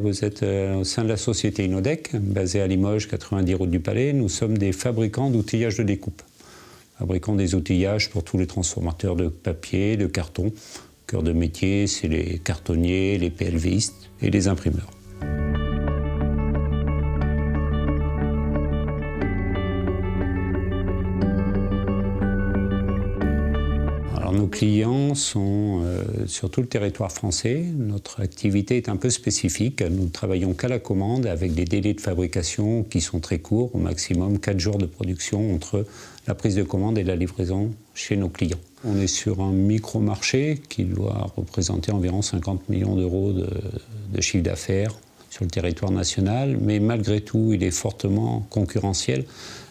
Vous êtes au sein de la société Inodec, basée à Limoges, 90 route du Palais. Nous sommes des fabricants d'outillage de découpe. Fabricants des outillages pour tous les transformateurs de papier, de carton. Cœur de métier, c'est les cartonniers, les PLVistes et les imprimeurs. Nos clients sont sur tout le territoire français. Notre activité est un peu spécifique. Nous ne travaillons qu'à la commande avec des délais de fabrication qui sont très courts, au maximum 4 jours de production entre la prise de commande et la livraison chez nos clients. On est sur un micro-marché qui doit représenter environ 50 millions d'euros de chiffre d'affaires sur le territoire national, mais malgré tout, il est fortement concurrentiel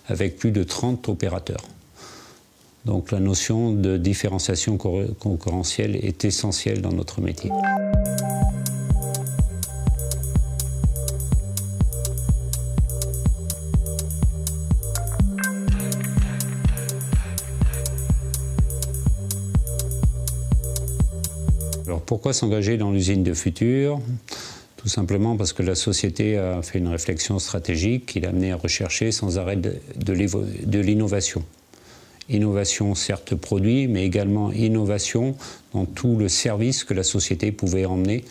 avec plus de 30 opérateurs. Donc la notion de différenciation concurrentielle est essentielle dans notre métier. Alors pourquoi s'engager dans l'usine de futur ? Tout simplement parce que la société a fait une réflexion stratégique qui l'a amené à rechercher sans arrêt de l'innovation. Innovation certes produit, mais également innovation dans tout le service que la société pouvait emmener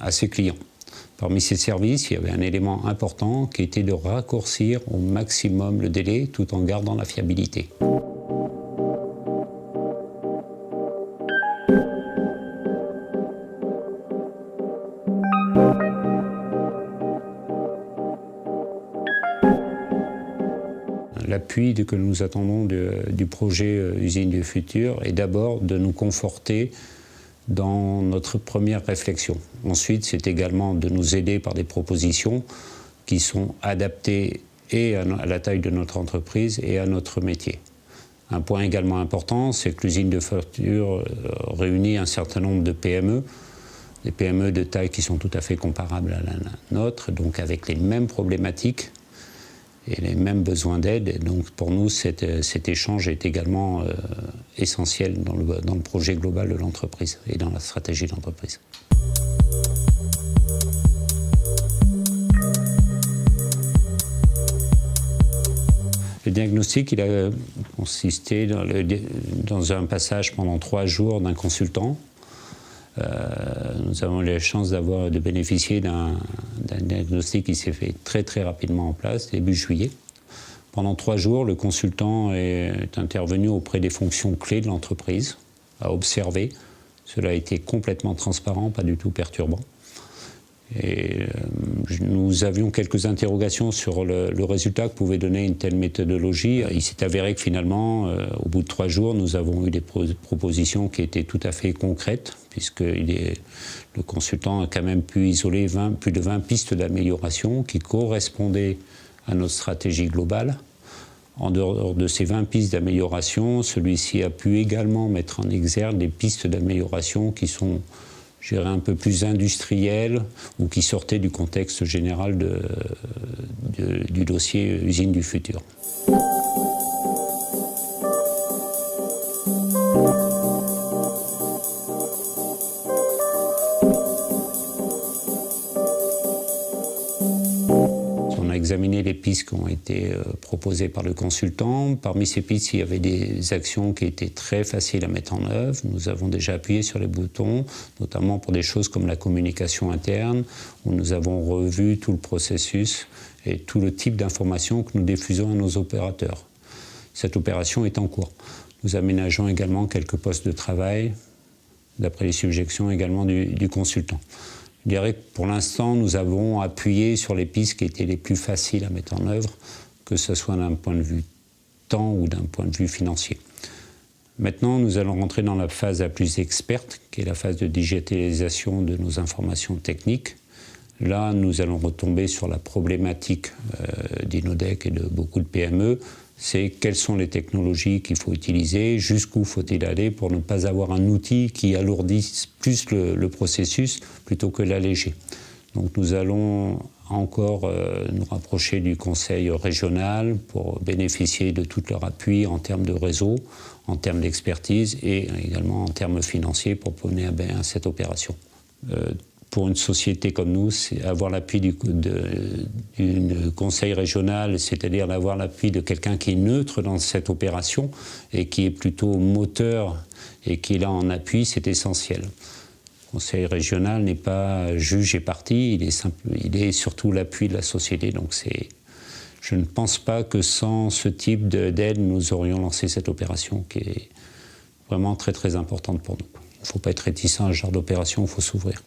à ses clients. Parmi ces services, il y avait un élément important qui était de raccourcir au maximum le délai tout en gardant la fiabilité. L'appui que nous attendons du projet Usine du Futur est d'abord de nous conforter dans notre première réflexion. Ensuite, c'est également de nous aider par des propositions qui sont adaptées et à la taille de notre entreprise et à notre métier. Un point également important, c'est que l'Usine du Futur réunit un certain nombre de PME, des PME de taille qui sont tout à fait comparables à la nôtre, donc avec les mêmes problématiques et les mêmes besoins d'aide. Et donc pour nous, cet échange est également essentiel dans le projet global de l'entreprise et dans la stratégie de l'entreprise. Le diagnostic, il a consisté dans un passage pendant 3 jours d'un consultant. Nous avons eu la chance de bénéficier d'un diagnostic qui s'est fait très rapidement en place, début juillet. Pendant 3 jours, le consultant est intervenu auprès des fonctions clés de l'entreprise, a observé. Cela a été complètement transparent, pas du tout perturbant. Et nous avions quelques interrogations sur le résultat que pouvait donner une telle méthodologie. Il s'est avéré que finalement, au bout de 3 jours, nous avons eu des propositions qui étaient tout à fait concrètes, puisque le consultant a quand même pu isoler plus de 20 pistes d'amélioration qui correspondaient à notre stratégie globale. En dehors de ces 20 pistes d'amélioration, celui-ci a pu également mettre en exergue des pistes d'amélioration qui sont, je dirais, un peu plus industrielles ou qui sortaient du contexte général du dossier Usine du Futur. On a examiné les pistes qui ont été proposées par le consultant. Parmi ces pistes, il y avait des actions qui étaient très faciles à mettre en œuvre. Nous avons déjà appuyé sur les boutons, notamment pour des choses comme la communication interne, où nous avons revu tout le processus et tout le type d'informations que nous diffusons à nos opérateurs. Cette opération est en cours. Nous aménageons également quelques postes de travail, d'après les suggestions également du consultant. Je dirais que pour l'instant, nous avons appuyé sur les pistes qui étaient les plus faciles à mettre en œuvre, que ce soit d'un point de vue temps ou d'un point de vue financier. Maintenant, nous allons rentrer dans la phase la plus experte, qui est la phase de digitalisation de nos informations techniques. Là, nous allons retomber sur la problématique d'Inodec et de beaucoup de PME. C'est quelles sont les technologies qu'il faut utiliser, jusqu'où faut-il aller pour ne pas avoir un outil qui alourdisse plus le processus plutôt que l'alléger. Donc nous allons encore nous rapprocher du conseil régional pour bénéficier de tout leur appui en termes de réseau, en termes d'expertise et également en termes financiers pour mener à bien cette opération. pour une société comme nous, c'est avoir l'appui du conseil régional, c'est-à-dire d'avoir l'appui de quelqu'un qui est neutre dans cette opération et qui est plutôt moteur et qui est là en appui, c'est essentiel. Le conseil régional n'est pas juge et partie, il est surtout l'appui de la société. Donc je ne pense pas que sans ce type d'aide, nous aurions lancé cette opération qui est vraiment très très importante pour nous. Il ne faut pas être réticent à ce genre d'opération, il faut s'ouvrir.